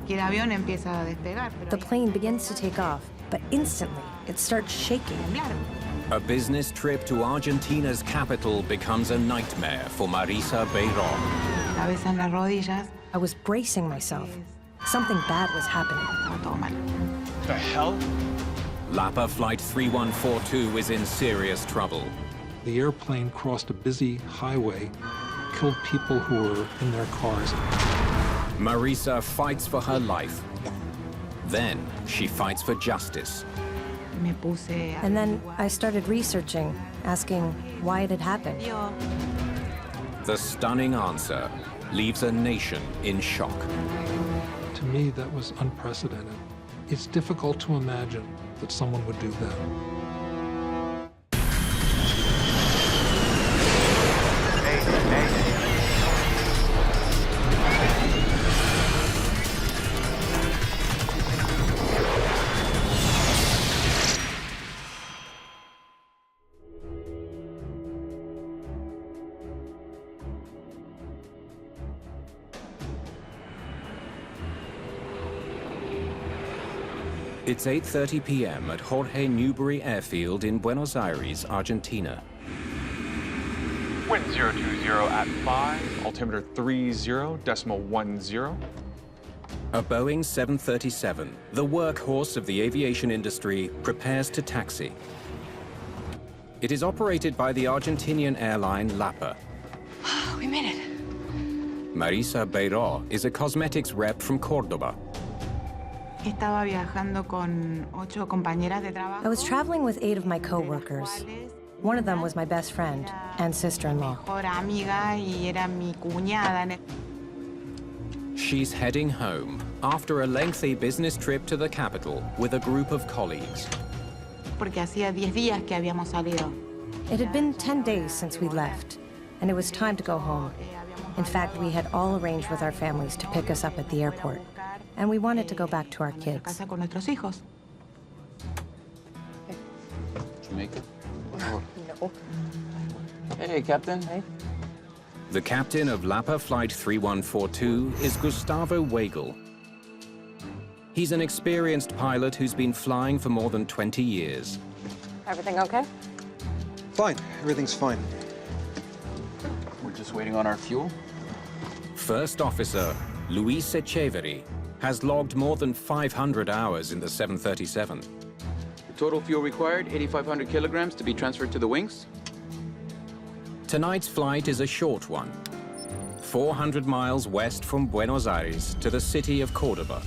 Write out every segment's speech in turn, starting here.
cualquier avión empieza a despegar. The plane begins to take off, but instantly it starts shaking. A business trip to Argentina's capital becomes a nightmare for Marisa Beiró. Cabeza en las rodillas. I was bracing myself. Something bad was happening. Estaba todo mal. The hell? LAPA Flight 3142 is in serious trouble. The airplane crossed a busy highway, killed people who were in their cars. Marisa fights for her life. Then she fights for justice. Me puse a And then I started researching, asking why it had happened. The stunning answer leaves a nation in shock. To me, that was unprecedented. It's difficult to imagine that someone would do that. It's 8:30 p.m. at Jorge Newbery Airfield in Buenos Aires, Argentina. Wind 020 at 5, altimeter 30.10. A Boeing 737, the workhorse of the aviation industry, prepares to taxi. It is operated by the Argentinian airline LAPA. We made it. Marisa Beiró is a cosmetics rep from Córdoba. Estaba viajando con 8 compañeras de trabajo. I was traveling with 8 of my co-workers. One of them was my best friend and sister-in-law. Mejor amiga y era mi cuñada. She's heading home after a lengthy business trip to the capital with a group of colleagues. Porque hacía 10 días que habíamos salido. It had been 10 days since we left, and it was time to go home. In fact, we had all arranged with our families to pick us up at the airport, and we wanted to go back to our kids. Casa con nuestros hijos. Jamaica? No. Hey, Captain. Hey. The captain of LAPA Flight 3142 is Gustavo Weigel. He's an experienced pilot who's been flying for more than 20 years. Everything okay? Fine. Everything's fine. We're just waiting on our fuel. First Officer Luis Echeverri has logged more than 500 hours in the 737. The total fuel required, 8,500 kilograms to be transferred to the wings. Tonight's flight is a short one, 400 miles west from Buenos Aires to the city of Córdoba.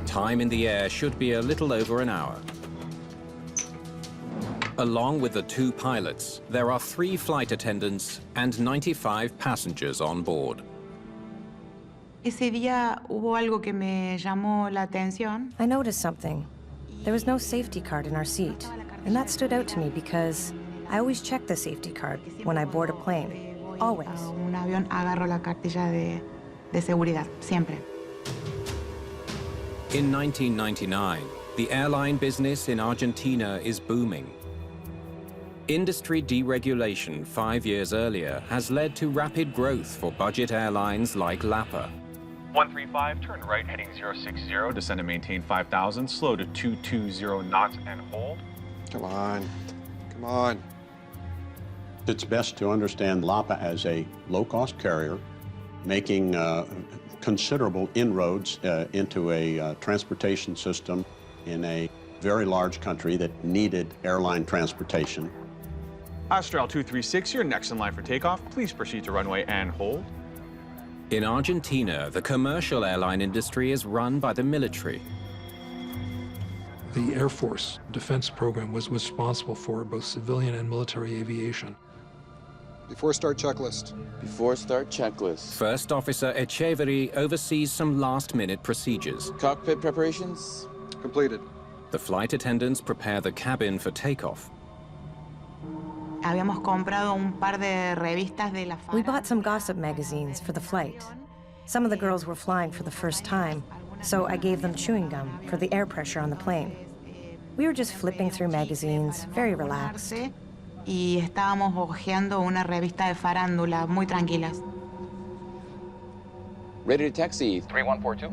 Time in the air should be a little over an hour. Along with the 2 pilots, there are 3 flight attendants and 95 passengers on board. Ese día hubo algo que me llamó la atención. I noticed something. There was no safety card in our seat, and that stood out to me because I always check the safety card when I board a plane. Always. Un avión agarro la cartilla de seguridad, siempre. In 1999, the airline business in Argentina is booming. Industry deregulation 5 years earlier has led to rapid growth for budget airlines like LAPA. 135, turn right, heading 060, descend and maintain 5,000, slow to 220 knots and hold. Come on. Come on. It's best to understand LAPA as a low-cost carrier making considerable inroads into a transportation system in a very large country that needed airline transportation. Astral 236, you're next in line for takeoff. Please proceed to runway and hold. In Argentina, the commercial airline industry is run by the military. The Air Force defense program was responsible for both civilian and military aviation. Before start checklist. Before start checklist. First Officer Echeverri oversees some last-minute procedures. Cockpit preparations? Completed. The flight attendants prepare the cabin for takeoff. Habíamos comprado un par de revistas de la We bought some gossip magazines for the flight. Some of the girls were flying for the first time, so I gave them chewing gum for the air pressure on the plane. We were just flipping through magazines, very relaxed. Y estábamos hojeando una revista de farándula, muy tranquilas. Ready to taxi 3142.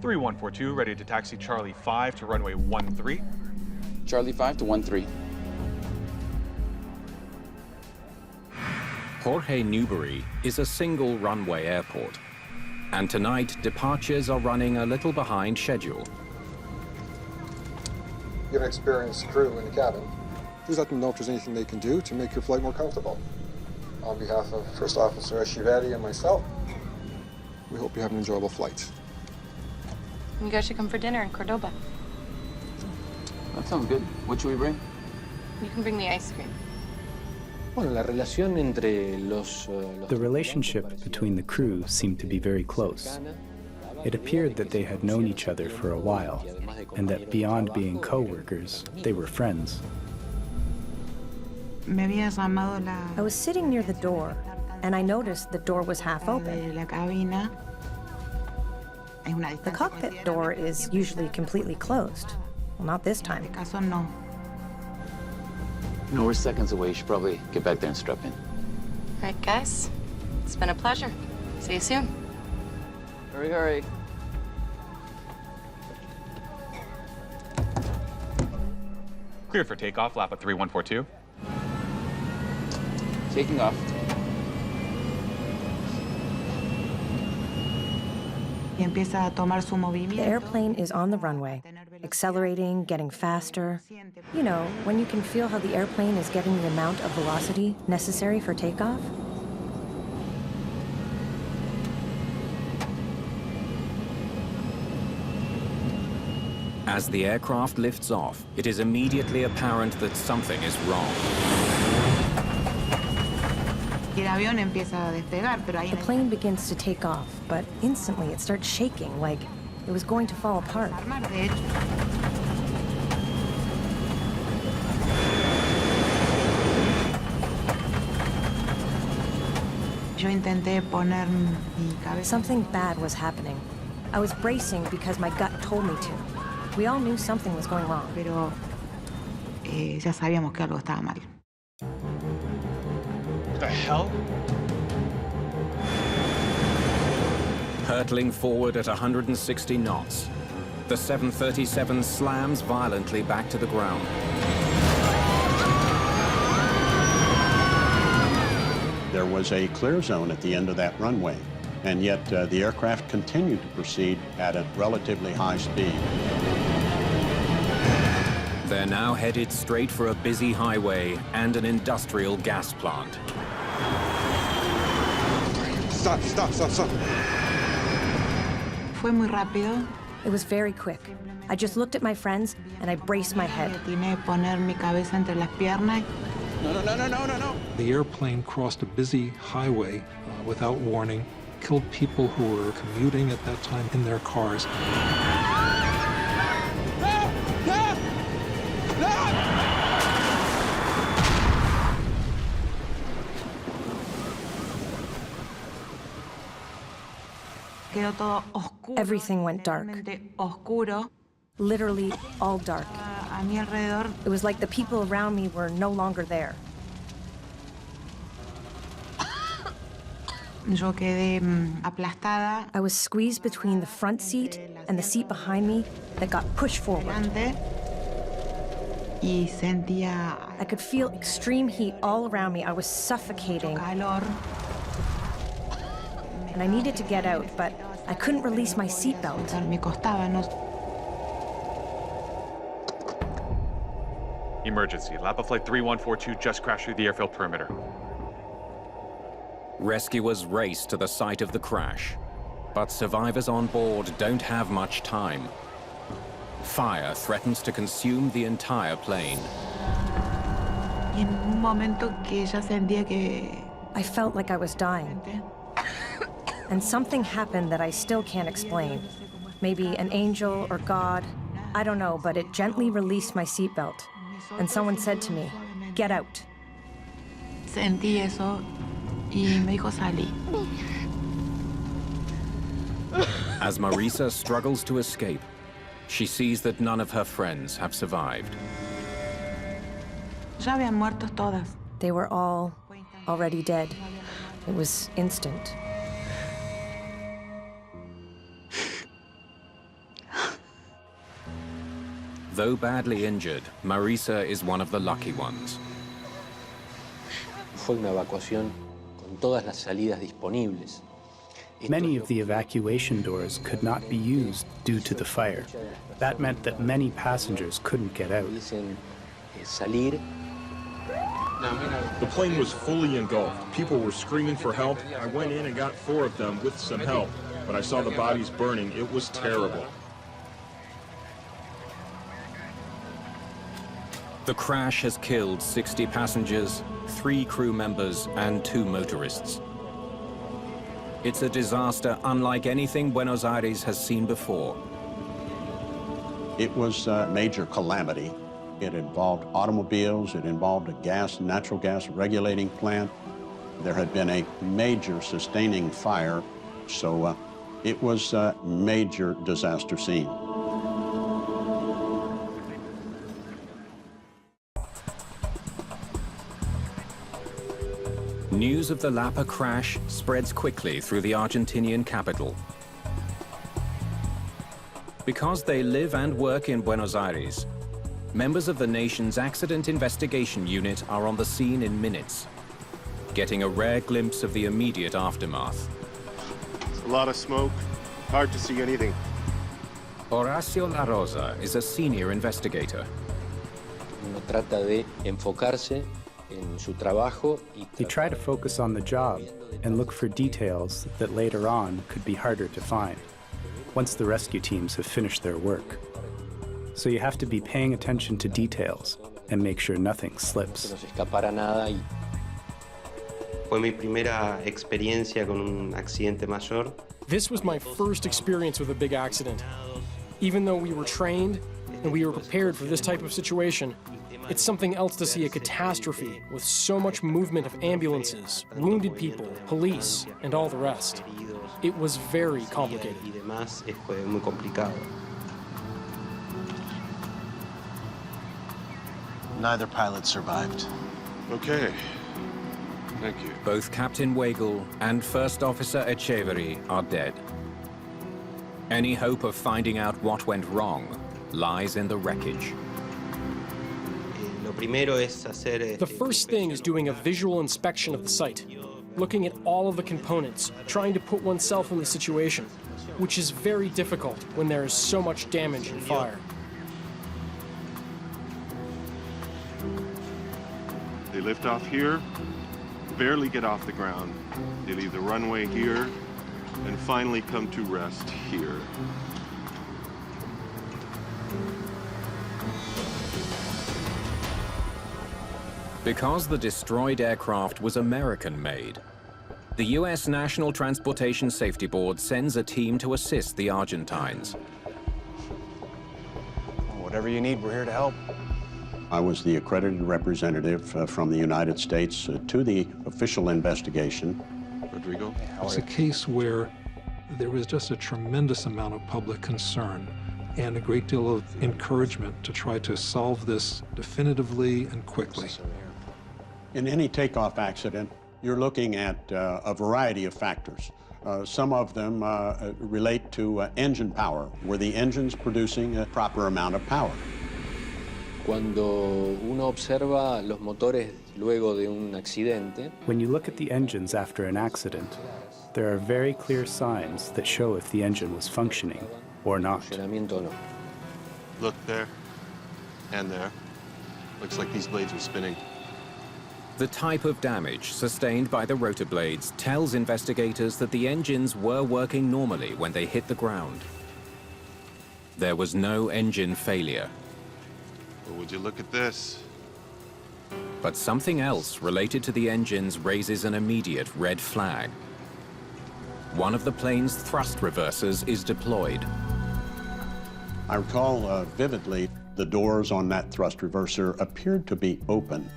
3142, ready to taxi Charlie 5 to runway 13. Charlie 5 to 13. Jorge Newbery is a single runway airport, and tonight departures are running a little behind schedule. You have an experienced crew in the cabin. Please let them know if there's anything they can do to make your flight more comfortable. On behalf of First Officer Echeverri and myself, we hope you have an enjoyable flight. You guys should come for dinner in Cordoba. That sounds good. What should we bring? You can bring the ice cream. The relationship between the crew seemed to be very close. It appeared that they had known each other for a while, and that beyond being co-workers, they were friends. I was sitting near the door, and I noticed the door was half open. The cockpit door is usually completely closed. Well, not this time. You know, we're seconds away. You should probably get back there and strap in. All right, guys. It's been a pleasure. See you soon. Hurry, hurry. Clear for takeoff, LAPA 3142. Taking off. The airplane is on the runway, accelerating, getting faster. You know, when you can feel how the airplane is getting the amount of velocity necessary for takeoff. As the aircraft lifts off, it is immediately apparent that something is wrong. The plane begins to take off, but instantly it starts shaking like it was going to fall apart. Something bad was happening. I was bracing because my gut told me to. We all knew something was going wrong. What the hell? Hurtling forward at 160 knots, the 737 slams violently back to the ground. There was a clear zone at the end of that runway, and yet the aircraft continued to proceed at a relatively high speed. They're now headed straight for a busy highway and an industrial gas plant. Stop, stop, stop, stop. It was very quick. I just looked at my friends and I braced my head. No. The airplane crossed a busy highway without warning, killed people who were commuting at that time in their cars. Everything went dark. Literally all dark. It was like the people around me were no longer there. I was squeezed between the front seat and the seat behind me that got pushed forward. I could feel extreme heat all around me. I was suffocating. And I needed to get out, but I couldn't release my seatbelt. Emergency. LAPA Flight 3142 just crashed through the airfield perimeter. Rescuers race to the site of the crash, but survivors on board don't have much time. Fire threatens to consume the entire plane. I felt like I was dying. And something happened that I still can't explain. Maybe an angel or God, I don't know, but it gently released my seatbelt. And someone said to me, "Get out." As Marisa struggles to escape, she sees that none of her friends have survived. They were all already dead. It was instant. Though badly injured, Marisa is one of the lucky ones. Fue una evacuación con todas las salidas disponibles. Many of the evacuation doors could not be used due to the fire. That meant that many passengers couldn't get out. The plane was fully engulfed. People were screaming for help. I went in and got 4 of them with some help, but I saw the bodies burning. It was terrible. The crash has killed 60 passengers, 3 crew members, and 2 motorists. It's a disaster unlike anything Buenos Aires has seen before. It was a major calamity. It involved automobiles, it involved a natural gas regulating plant. There had been a major sustaining fire, so it was a major disaster scene. News of the LAPA crash spreads quickly through the Argentinian capital. Because they live and work in Buenos Aires, members of the nation's accident investigation unit are on the scene in minutes, getting a rare glimpse of the immediate aftermath. It's a lot of smoke, hard to see anything. Horacio La Rosa is a senior investigator. Uno trata de enfocarse en su trabajo y They try to focus on the job and look for details that later on could be harder to find, once the rescue teams have finished their work. So you have to be paying attention to details and make sure nothing slips. no se escapara nada y Fue mi primera experiencia con un accidente mayor. This was my first experience with a big accident. Even though we were trained and we were prepared for this type of situation, it's something else to see a catastrophe with so much movement of ambulances, wounded people, police, and all the rest. It was very complicated. Neither pilot survived. Okay. Thank you. Both Captain Weigel and First Officer Echeverry are dead. Any hope of finding out what went wrong lies in the wreckage. The first thing is doing a visual inspection of the site, looking at all of the components, trying to put oneself in the situation, which is very difficult when there is so much damage and fire. They lift off here, barely get off the ground. They leave the runway here, and finally come to rest here. Because the destroyed aircraft was American-made, the U.S. National Transportation Safety Board sends a team to assist the Argentines. Whatever you need, we're here to help. I was the accredited representative from the United States to the official investigation. Rodrigo? It's a case where there was just a tremendous amount of public concern and a great deal of encouragement to try to solve this definitively and quickly. In any takeoff accident, you're looking at a variety of factors. Some of them relate to engine power. Were the engines producing a proper amount of power? Cuando uno observa los motores luego de un accidente, When you look at the engines after an accident, there are very clear signs that show if the engine was functioning or not. funcionamiento o no. Look there, and there. Looks like these blades are spinning. The type of damage sustained by the rotor blades tells investigators that the engines were working normally when they hit the ground. There was no engine failure. Well, would you look at this? But something else related to the engines raises an immediate red flag. One of the plane's thrust reversers is deployed. I recall vividly the doors on that thrust reverser appeared to be open.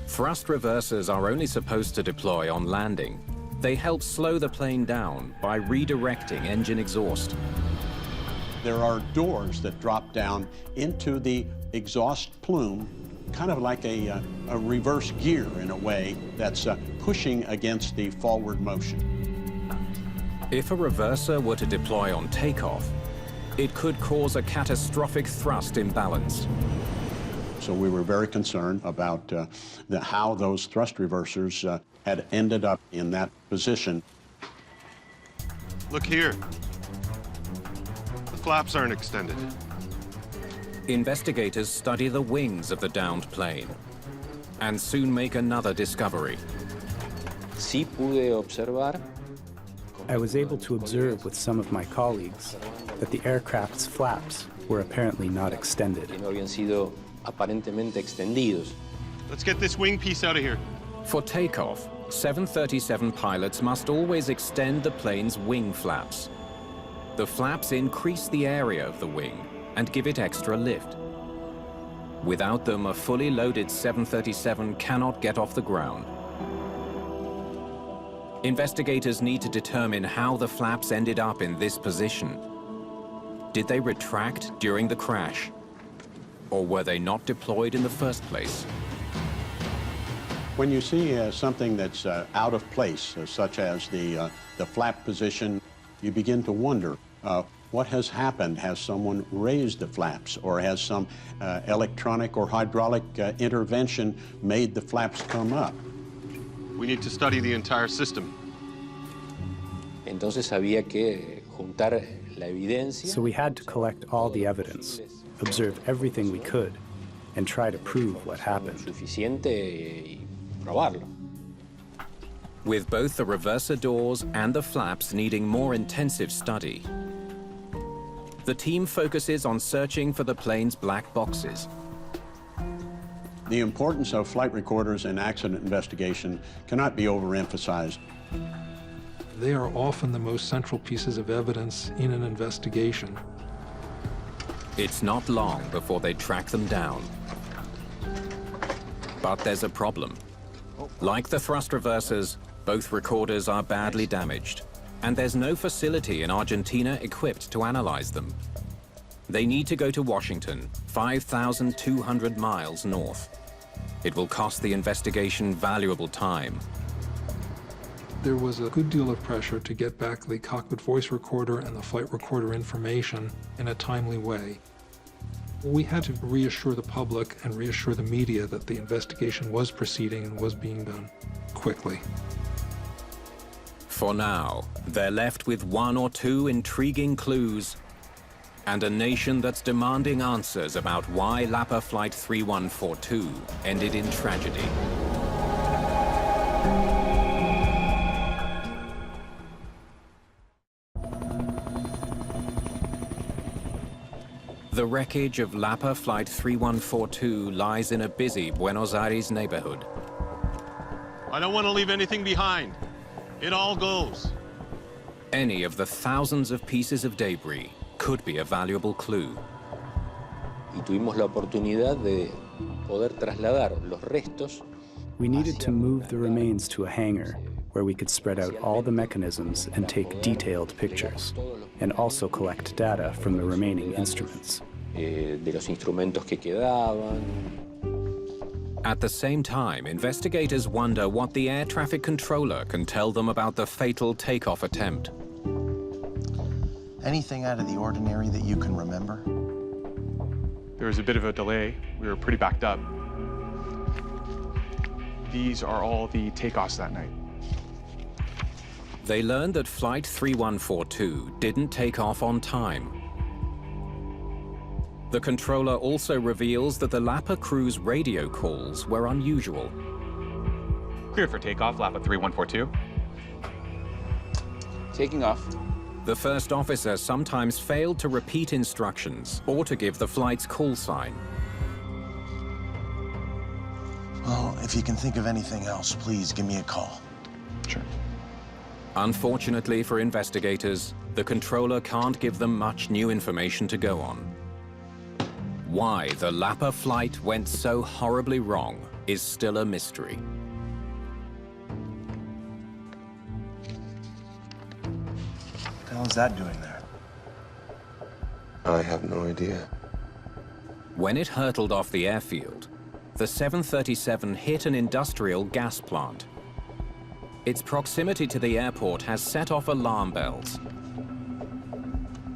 Thrust reversers are only supposed to deploy on landing. They help slow the plane down by redirecting engine exhaust. There are doors that drop down into the exhaust plume, kind of like a reverse gear in a way that's pushing against the forward motion. If a reverser were to deploy on takeoff, It could cause a catastrophic thrust imbalance. So we were very concerned about how those thrust reversers had ended up in that position. Look here. The flaps aren't extended. Investigators study the wings of the downed plane and soon make another discovery. Sí pude observar. I was able to observe with some of my colleagues that the aircraft's flaps were apparently not extended. No habían sido aparentemente extendidos. Let's get this wing piece out of here. For takeoff, 737 pilots must always extend the plane's wing flaps. The flaps increase the area of the wing and give it extra lift. Without them, a fully loaded 737 cannot get off the ground. Investigators need to determine how the flaps ended up in this position. Did they retract during the crash? Or were they not deployed in the first place? When you see something that's out of place, such as the flap position, you begin to wonder, what has happened? Has someone raised the flaps, or has some electronic or hydraulic intervention made the flaps come up? We need to study the entire system. Entonces había que juntar la evidencia. So we had to collect all the evidence, observe everything we could, and try to prove what happened. Suficiente y probarlo. With both the reverser doors and the flaps needing more intensive study, the team focuses on searching for the plane's black boxes. The importance of flight recorders in accident investigation cannot be overemphasized. They are often the most central pieces of evidence in an investigation. It's not long before they track them down. But there's a problem. Like the thrust reversers, both recorders are badly damaged, and there's no facility in Argentina equipped to analyze them. They need to go to Washington, 5,200 miles north. It will cost the investigation valuable time. There was a good deal of pressure to get back the cockpit voice recorder and the flight recorder information in a timely way. We had to reassure the public and reassure the media that the investigation was proceeding and was being done quickly. For now, they're left with one or two intriguing clues and a nation that's demanding answers about why LAPA Flight 3142 ended in tragedy. The wreckage of LAPA Flight 3142 lies in a busy Buenos Aires neighborhood. I don't want to leave anything behind. It all goes. Any of the thousands of pieces of debris could be a valuable clue. Y tuvimos la oportunidad de poder trasladar los restos. We needed to move the remains to a hangar where we could spread out all the mechanisms and take detailed pictures, and also collect data from the remaining instruments. De los instrumentos que quedaban. At the same time, investigators wonder what the air traffic controller can tell them about the fatal takeoff attempt. Anything out of the ordinary that you can remember? There was a bit of a delay. We were pretty backed up. These are all the takeoffs that night. They learned that Flight 3142 didn't take off on time. The controller also reveals that the LAPA crew's radio calls were unusual. Cleared for takeoff, LAPA 3142. Taking off. The first officer sometimes failed to repeat instructions or to give the flight's call sign. Well, if you can think of anything else, please give me a call. Sure. Unfortunately for investigators, the controller can't give them much new information to go on. Why the LAPA flight went so horribly wrong is still a mystery. What the hell is that doing there? I have no idea. When it hurtled off the airfield, the 737 hit an industrial gas plant. Its proximity to the airport has set off alarm bells.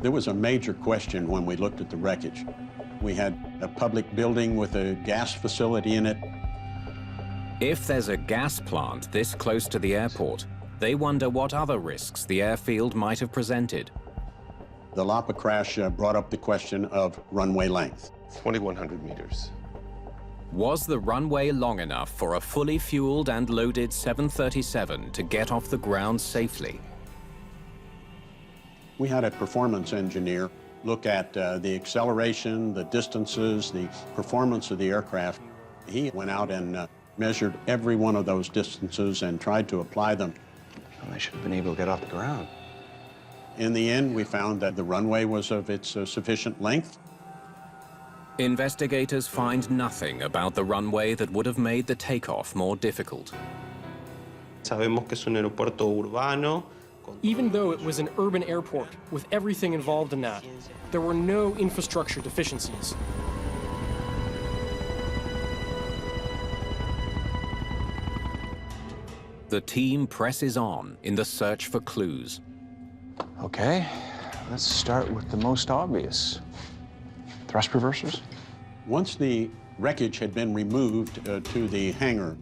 There was a major question when we looked at the wreckage. We had a public building with a gas facility in it. If there's a gas plant this close to the airport, they wonder what other risks the airfield might have presented. The LAPA crash brought up the question of runway length. 2,100 meters. Was the runway long enough for a fully fueled and loaded 737 to get off the ground safely? We had a performance engineer look at the acceleration, the distances, the performance of the aircraft. He went out and measured every one of those distances and tried to apply them. Well, they should have been able to get off the ground. In the end, we found that the runway was of its sufficient length. Investigators find nothing about the runway that would have made the takeoff more difficult. Sabemos que es un aeropuerto urbano. Even though it was an urban airport with everything involved in that, there were no infrastructure deficiencies. The team presses on in the search for clues. Okay, let's start with the most obvious. Thrust reversers? Once the wreckage had been removed to the hangar,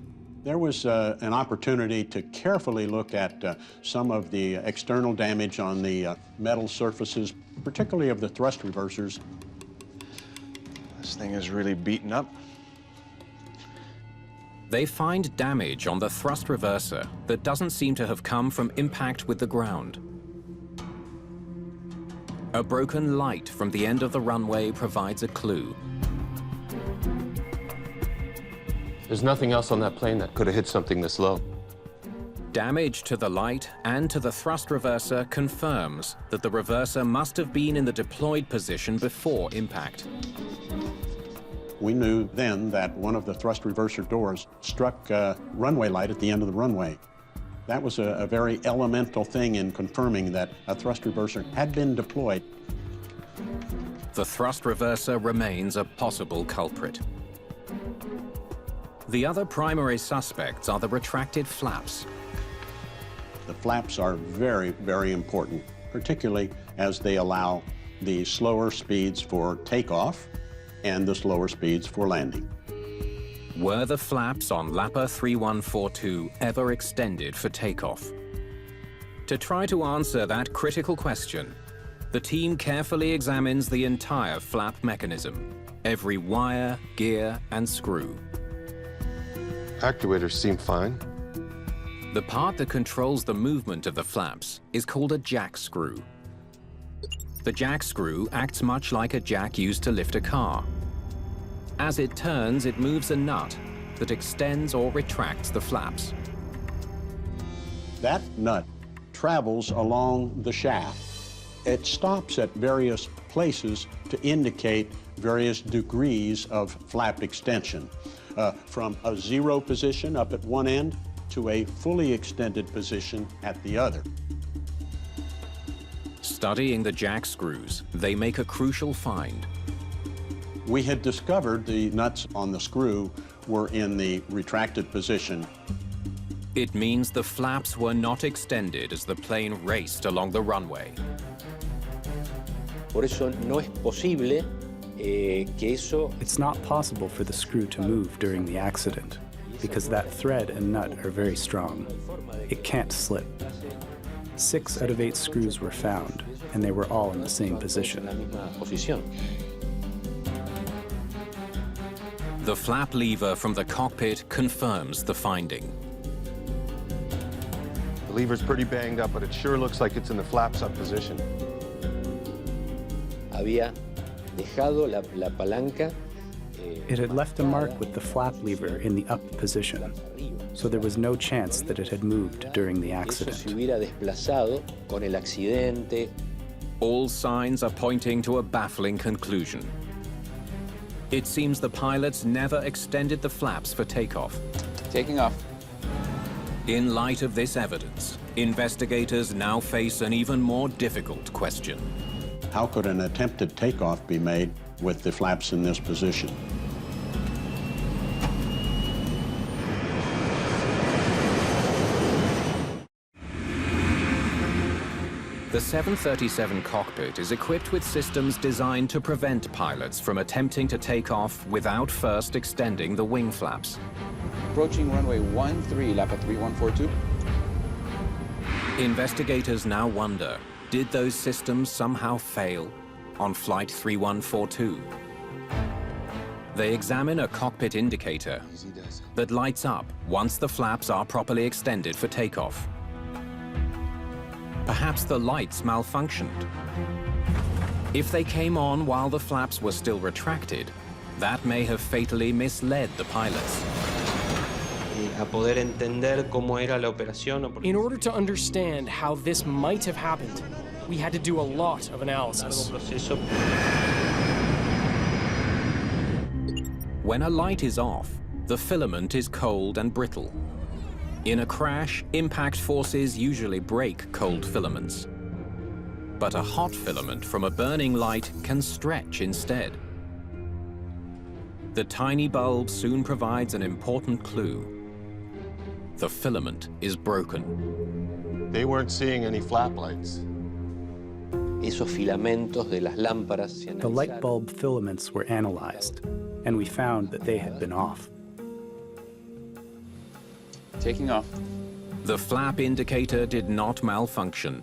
there was an opportunity to carefully look at some of the external damage on the metal surfaces, particularly of the thrust reversers. This thing is really beaten up. They find damage on the thrust reverser that doesn't seem to have come from impact with the ground. A broken light from the end of the runway provides a clue. There's nothing else on that plane that could have hit something this low. Damage to the light and to the thrust reverser confirms that the reverser must have been in the deployed position before impact. We knew then that one of the thrust reverser doors struck runway light at the end of the runway. That was a very elemental thing in confirming that a thrust reverser had been deployed. The thrust reverser remains a possible culprit. The other primary suspects are the retracted flaps. The flaps are very, very important, particularly as they allow the slower speeds for takeoff and the slower speeds for landing. Were the flaps on LAPA 3142 ever extended for takeoff? To try to answer that critical question, the team carefully examines the entire flap mechanism, every wire, gear, and screw. Actuators seem fine. The part that controls the movement of the flaps is called a jack screw. The jack screw acts much like a jack used to lift a car. As it turns, it moves a nut that extends or retracts the flaps. That nut travels along the shaft. It stops at various places to indicate various degrees of flap extension, from a zero position up at one end to a fully extended position at the other. Studying the jack screws, they make a crucial find. We had discovered the nuts on the screw were in the retracted position. It means the flaps were not extended as the plane raced along the runway. Por eso no es posible que eso... It's not possible for the screw to move during the accident because that thread and nut are very strong. It can't slip. 6 out of 8 screws were found, and they were all in the same position. The flap lever from the cockpit confirms the finding. The lever's pretty banged up, but it sure looks like it's in the flaps up position. Había dejado la palanca. It had left a mark with the flap lever in the up position, so there was no chance that it had moved during the accident. Se hubiera desplazado con el accidente. All signs are pointing to a baffling conclusion. It seems the pilots never extended the flaps for takeoff. Taking off. In light of this evidence, investigators now face an even more difficult question. How could an attempted takeoff be made with the flaps in this position? The 737 cockpit is equipped with systems designed to prevent pilots from attempting to take off without first extending the wing flaps. Approaching runway 13, LAPA 3142. Investigators now wonder, did those systems somehow fail on Flight 3142? They examine a cockpit indicator that lights up once the flaps are properly extended for takeoff. Perhaps the lights malfunctioned. If they came on while the flaps were still retracted, that may have fatally misled the pilots. In order to understand how this might have happened, we had to do a lot of analysis. When a light is off, the filament is cold and brittle. In a crash, impact forces usually break cold filaments. But a hot filament from a burning light can stretch instead. The tiny bulb soon provides an important clue. The filament is broken. They weren't seeing any flap lights. The light bulb filaments were analyzed, and we found that they had been off. Taking off. The flap indicator did not malfunction.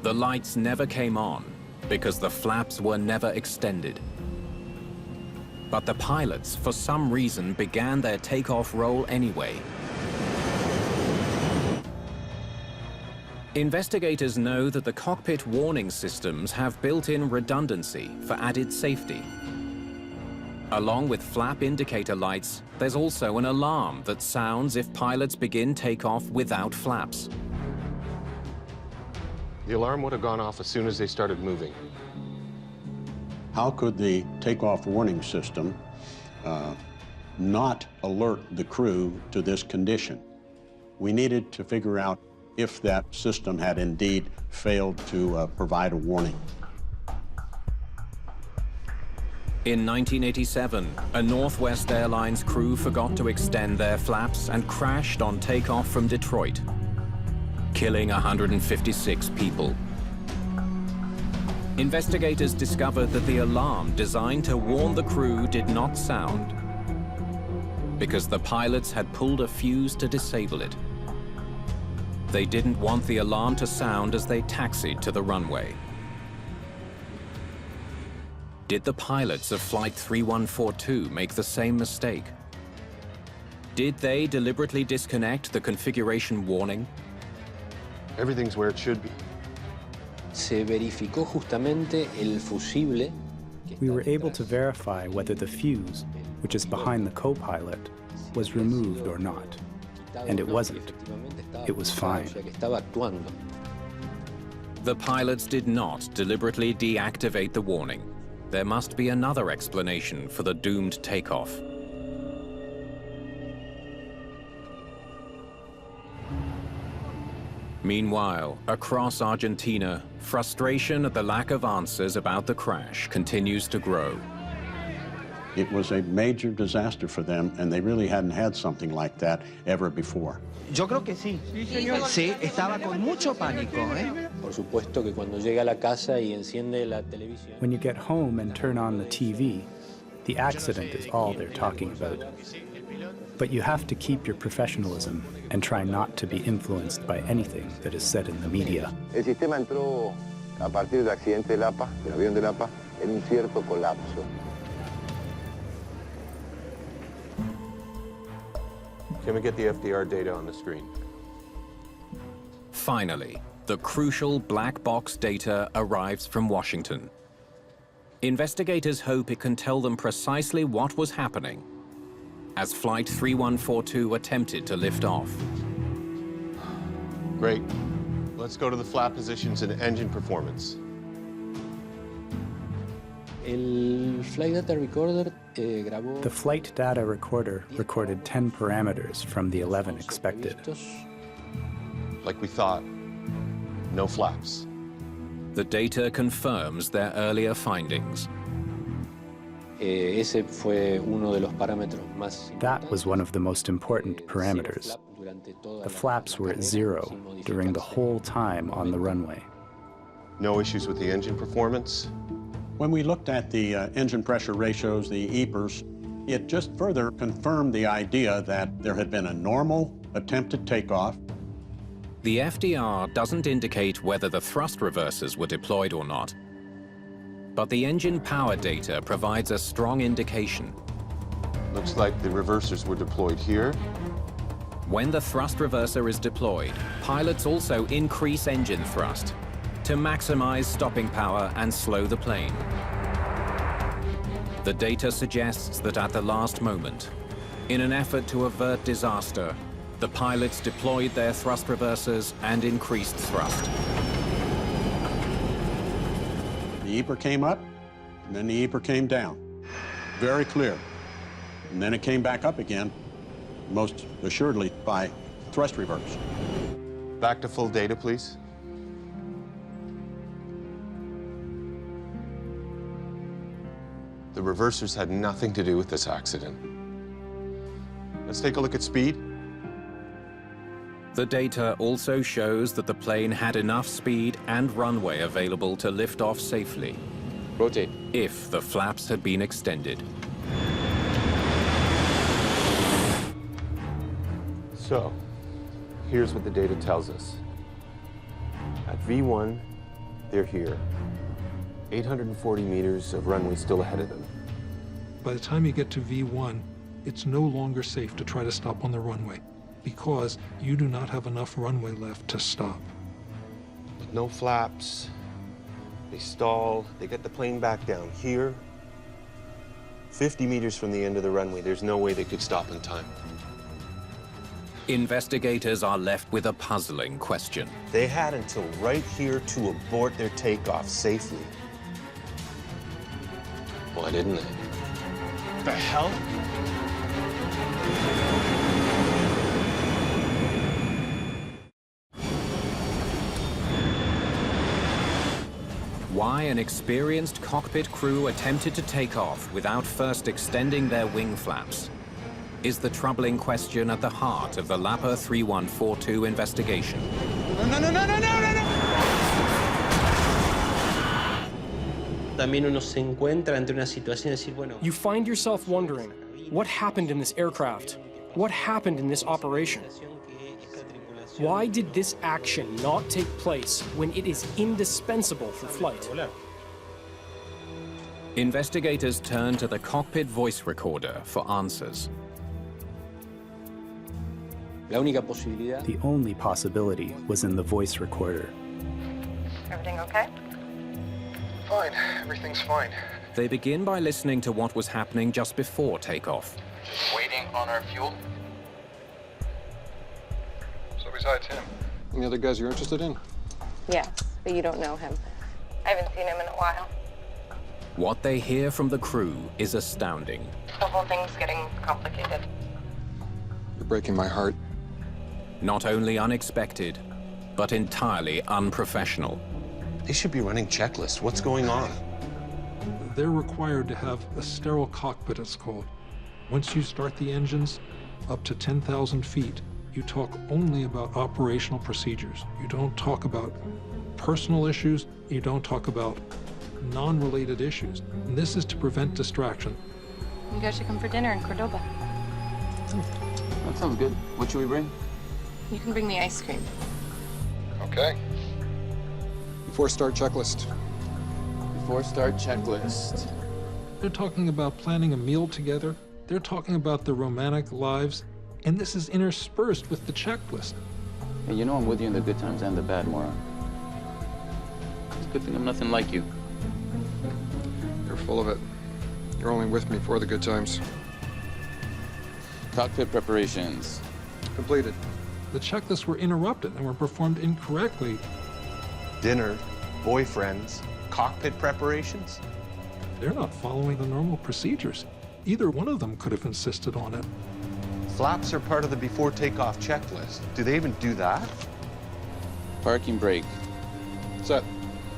The lights never came on because the flaps were never extended. But the pilots, for some reason, began their takeoff roll anyway. Investigators know that the cockpit warning systems have built-in redundancy for added safety. Along with flap indicator lights, there's also an alarm that sounds if pilots begin takeoff without flaps. The alarm would have gone off as soon as they started moving. How could the takeoff warning system not alert the crew to this condition? We needed to figure out if that system had indeed failed to provide a warning. In 1987, a Northwest Airlines crew forgot to extend their flaps and crashed on takeoff from Detroit, killing 156 people. Investigators discovered that the alarm designed to warn the crew did not sound because the pilots had pulled a fuse to disable it. They didn't want the alarm to sound as they taxied to the runway. Did the pilots of Flight 3142 make the same mistake? Did they deliberately disconnect the configuration warning? Everything's where it should be. We were able to verify whether the fuse, which is behind the co-pilot, was removed or not. And it wasn't. It was fine. The pilots did not deliberately deactivate the warning. There must be another explanation for the doomed takeoff. Meanwhile, across Argentina, frustration at the lack of answers about the crash continues to grow. It was a major disaster for them, and they really hadn't had something like that ever before. Yo creo que sí. Sí, señor. Sí, estaba con mucho pánico, ¿eh? Por supuesto que cuando llega a la casa y enciende la televisión. When you get home and turn on the TV, the accident is all they're talking about. But you have to keep your professionalism and try not to be influenced by anything that is said in the media. El sistema entró a partir del accidente de LAPA, del avión de LAPA, en un cierto colapso. Can we get the FDR data on the screen? Finally, the crucial black box data arrives from Washington. Investigators hope it can tell them precisely what was happening as Flight 3142 attempted to lift off. Great. Let's go to the flap positions and engine performance. The flight data recorder recorded 10 parameters from the 11 expected. Like we thought, no flaps. The data confirms their earlier findings. That was one of the most important parameters. The flaps were at 0 during the whole time on the runway. No issues with the engine performance? When we looked at the engine pressure ratios, the EPRs, it just further confirmed the idea that there had been a normal attempted takeoff. The FDR doesn't indicate whether the thrust reversers were deployed or not, but the engine power data provides a strong indication. Looks like the reversers were deployed here. When the thrust reverser is deployed, pilots also increase engine thrust to maximize stopping power and slow the plane. The data suggests that at the last moment, in an effort to avert disaster, the pilots deployed their thrust reversers and increased thrust. The EPR came up, and then the EPR came down. Very clear. And then it came back up again, most assuredly by thrust reverse. Back to full data, please. The reversers had nothing to do with this accident. Let's take a look at speed. The data also shows that the plane had enough speed and runway available to lift off safely. Rotate. If the flaps had been extended. So, here's what the data tells us. At V1, they're here. 840 meters of runway still ahead of them. By the time you get to V1, it's no longer safe to try to stop on the runway because you do not have enough runway left to stop. With no flaps, they stall, they get the plane back down here. 50 meters from the end of the runway, there's no way they could stop in time. Investigators are left with a puzzling question. They had until right here to abort their takeoff safely. Why didn't they? The hell? Why an experienced cockpit crew attempted to take off without first extending their wing flaps is the troubling question at the heart of the LAPA 3142 investigation. You find yourself wondering, what happened in this aircraft? What happened in this operation? Why did this action not take place when it is indispensable for flight? Investigators turn to the cockpit voice recorder for answers. The only possibility was in the voice recorder. Everything okay? Fine. Everything's fine. They begin by listening to what was happening just before takeoff. Just waiting on our fuel. So besides him, any other guys you're interested in? Yes, but you don't know him. I haven't seen him in a while. What they hear from the crew is astounding. The whole thing's getting complicated. You're breaking my heart. Not only unexpected, but entirely unprofessional. They should be running checklists. What's going on? They're required to have a sterile cockpit, it's called. Once you start the engines up to 10,000 feet, you talk only about operational procedures. You don't talk about personal issues. You don't talk about non-related issues. And this is to prevent distraction. You guys should come for dinner in Cordoba. That sounds good. What should we bring? You can bring me ice cream. Okay. Before start checklist. Before start checklist. They're talking about planning a meal together. They're talking about their romantic lives. And this is interspersed with the checklist. Hey, you know I'm with you in the good times and the bad, moron. It's a good thing I'm nothing like you. You're full of it. You're only with me for the good times. Cockpit preparations. Completed. The checklists were interrupted and were performed incorrectly. Dinner, boyfriends, cockpit preparations? They're not following the normal procedures. Either one of them could have insisted on it. Flaps are part of the before takeoff checklist. Do they even do that? Parking brake. Set.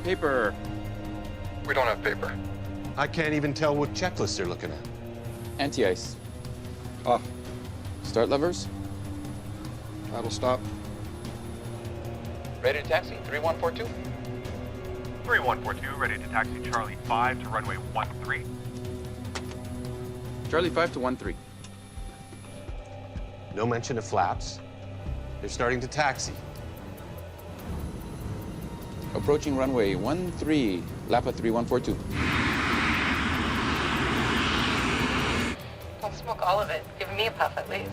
Paper. We don't have paper. I can't even tell what checklist they're looking at. Anti-ice. Off. Start levers. That'll stop. Ready to taxi, 3142. 3142, ready to taxi Charlie 5 to runway 13. Charlie 5 to 13. No mention of flaps. They're starting to taxi. Approaching runway 13, LAPA 3142. Don't smoke all of it. Give me a puff at least.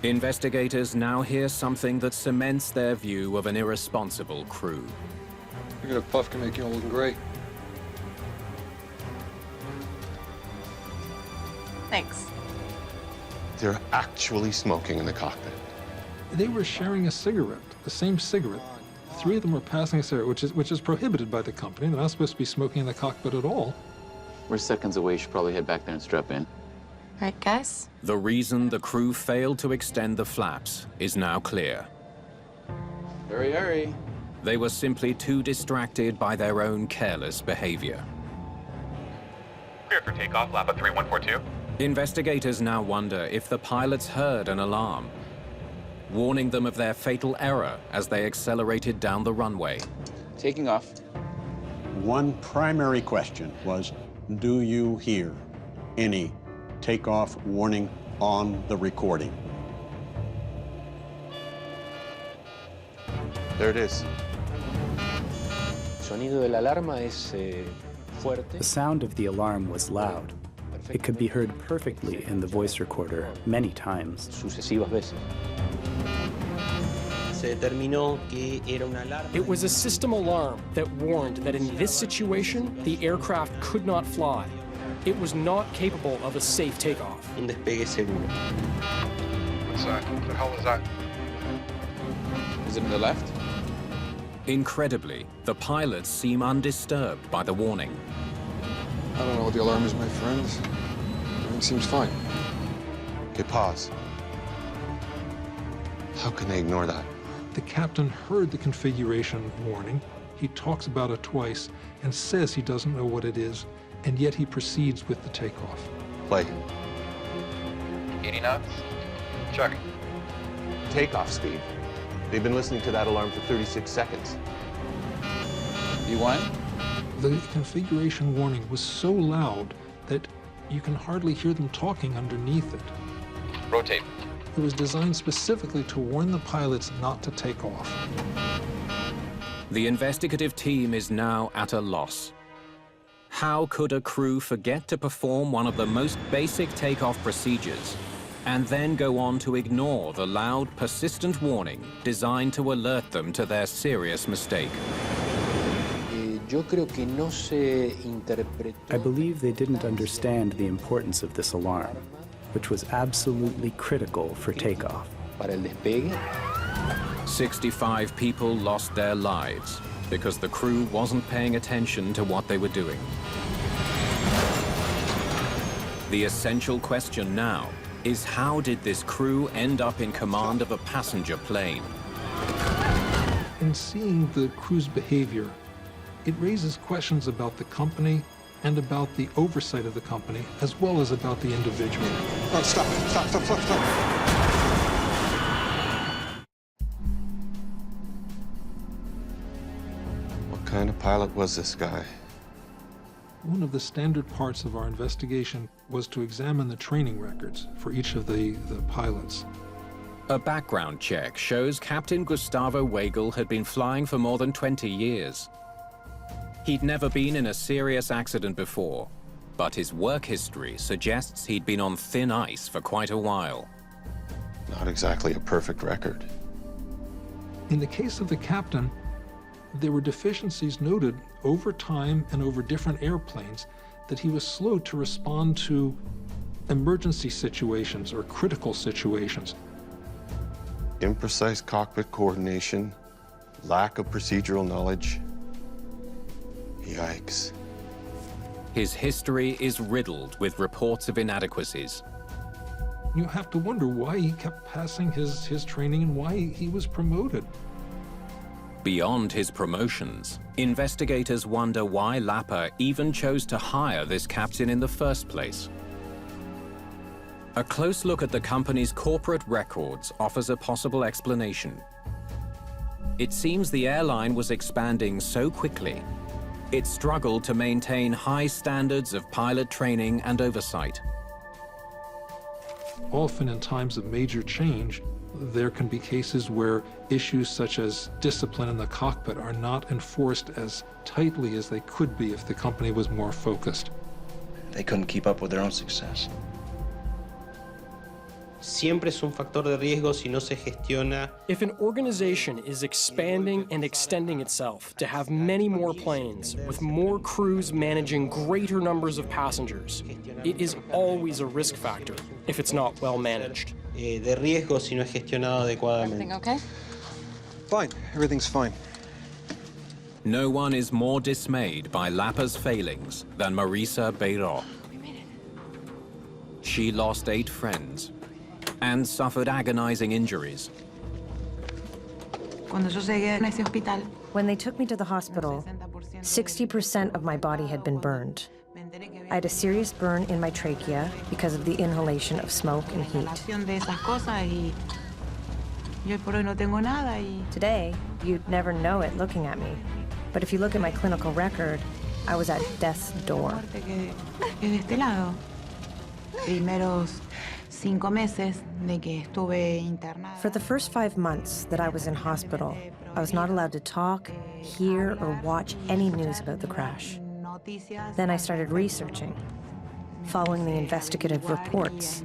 Investigators now hear something that cements their view of an irresponsible crew. A good puff can make you all look great. Thanks. They're actually smoking in the cockpit. They were sharing a cigarette, the same cigarette. Three of them were passing a cigarette, which is prohibited by the company. They're not supposed to be smoking in the cockpit at all. We're seconds away. Should probably head back there and strap in. All right, guys. The reason the crew failed to extend the flaps is now clear. Hurry, hurry. They were simply too distracted by their own careless behavior. Clear for takeoff, LAPA 3142. Investigators now wonder if the pilots heard an alarm, warning them of their fatal error as they accelerated down the runway. Taking off. One primary question was, do you hear any takeoff warning on the recording? There it is. Sonido de la alarma es fuerte. The sound of the alarm was loud. It could be heard perfectly in the voice recorder many times. Sucesivas veces. It was a system alarm that warned that in this situation, the aircraft could not fly. It was not capable of a safe takeoff. Un despegue seguro. What's that? What the hell is that? Is it on the left? Incredibly, the pilots seem undisturbed by the warning. I don't know what the alarm is, my friends. Everything seems fine. Okay, pause. How can they ignore that? The captain heard the configuration warning. He talks about it twice and says he doesn't know what it is, and yet he proceeds with the takeoff. Play. 80 knots. Check. Takeoff speed. They've been listening to that alarm for 36 seconds. V1? The configuration warning was so loud that you can hardly hear them talking underneath it. Rotate. It was designed specifically to warn the pilots not to take off. The investigative team is now at a loss. How could a crew forget to perform one of the most basic takeoff procedures and then go on to ignore the loud, persistent warning designed to alert them to their serious mistake? I believe they didn't understand the importance of this alarm, which was absolutely critical for takeoff. 65 people lost their lives because the crew wasn't paying attention to what they were doing. The essential question now is, how did this crew end up in command of a passenger plane? In seeing the crew's behavior, it raises questions about the company and about the oversight of the company, as well as about the individual. Oh, stop. What kind of pilot was this guy? One of the standard parts of our investigation was to examine the training records for each of the pilots. A background check shows Captain Gustavo Weigel had been flying for more than 20 years. He'd never been in a serious accident before, but his work history suggests he'd been on thin ice for quite a while. Not exactly a perfect record. In the case of the captain, there were deficiencies noted over time and over different airplanes that he was slow to respond to emergency situations or critical situations. Imprecise cockpit coordination, lack of procedural knowledge. Yikes. His history is riddled with reports of inadequacies. You have to wonder why he kept passing his training and why he was promoted. Beyond his promotions, investigators wonder why LAPA even chose to hire this captain in the first place. A close look at the company's corporate records offers a possible explanation. It seems the airline was expanding so quickly, it struggled to maintain high standards of pilot training and oversight. Often in times of major change, there can be cases where issues such as discipline in the cockpit are not enforced as tightly as they could be if the company was more focused. They couldn't keep up with their own success. Siempre es un factor de riesgo si no se gestiona. If an organization is expanding and extending itself to have many more planes, with more crews managing greater numbers of passengers, it is always a risk factor if it's not well managed. De riesgo si no es gestionado adecuadamente. Everything okay? Fine, everything's fine. No one is more dismayed by LAPA's failings than Marisa Beiró. She lost 8 friends and suffered agonizing injuries. Cuando yo llegué a ese hospital, When they took me to the hospital, 60% of my body had been burned. I had a serious burn in my trachea because of the inhalation of smoke and heat. de esas cosas y yo por hoy no tengo nada y Today, you'd never know it looking at me. But if you look at my clinical record, I was at death's door. que de este lado. Primeros 5 meses de que estuve internada. For the first 5 months that I was in hospital, I was not allowed to talk, hear, or watch any news about the crash. Then I started researching, following the investigative reports,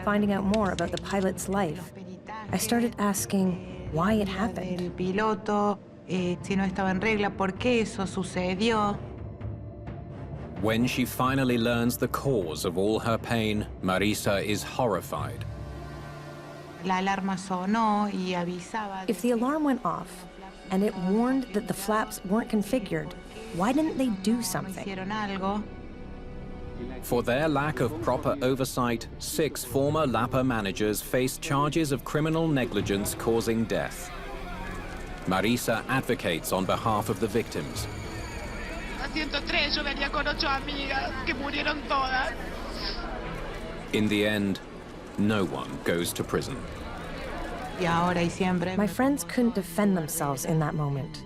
finding out more about the pilot's life. I started asking why it happened. El piloto, si no estaba en regla, ¿por qué eso sucedió? When she finally learns the cause of all her pain, Marisa is horrified. La alarma sonó y avisaba. If the alarm went off and it warned that the flaps weren't configured, why didn't they do something? Hicieron algo. For their lack of proper oversight, 6 former LAPA managers faced charges of criminal negligence causing death. Marisa advocates on behalf of the victims. A 103 yo venía con 8 amigas que murieron todas. In the end, no one goes to prison. Y ahora y siempre. My friends couldn't defend themselves in that moment.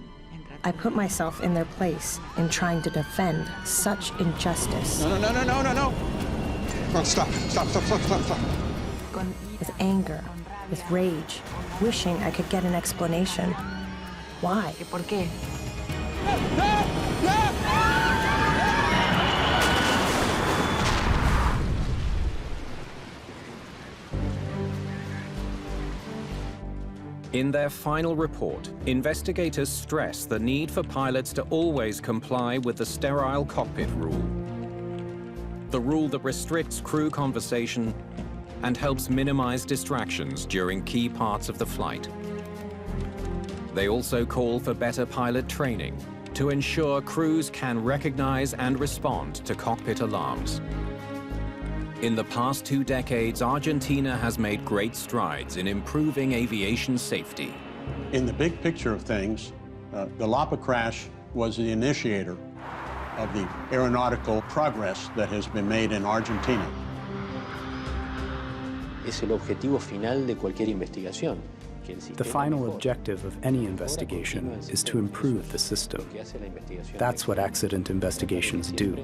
I put myself in their place in trying to defend such injustice. No. No, stop. With anger, with rage, wishing I could get an explanation. Why? ¿Por qué? In their final report, investigators stress the need for pilots to always comply with the sterile cockpit rule, the rule that restricts crew conversation and helps minimize distractions during key parts of the flight. They also call for better pilot training to ensure crews can recognize and respond to cockpit alarms. In the past 2 decades, Argentina has made great strides in improving aviation safety. In the big picture of things, the LAPA crash was the initiator of the aeronautical progress that has been made in Argentina. Es el objetivo final de cualquier investigación. The final objective of any investigation is to improve the system. That's what accident investigations do.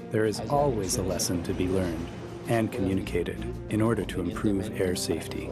There is always a lesson to be learned and communicated in order to improve air safety.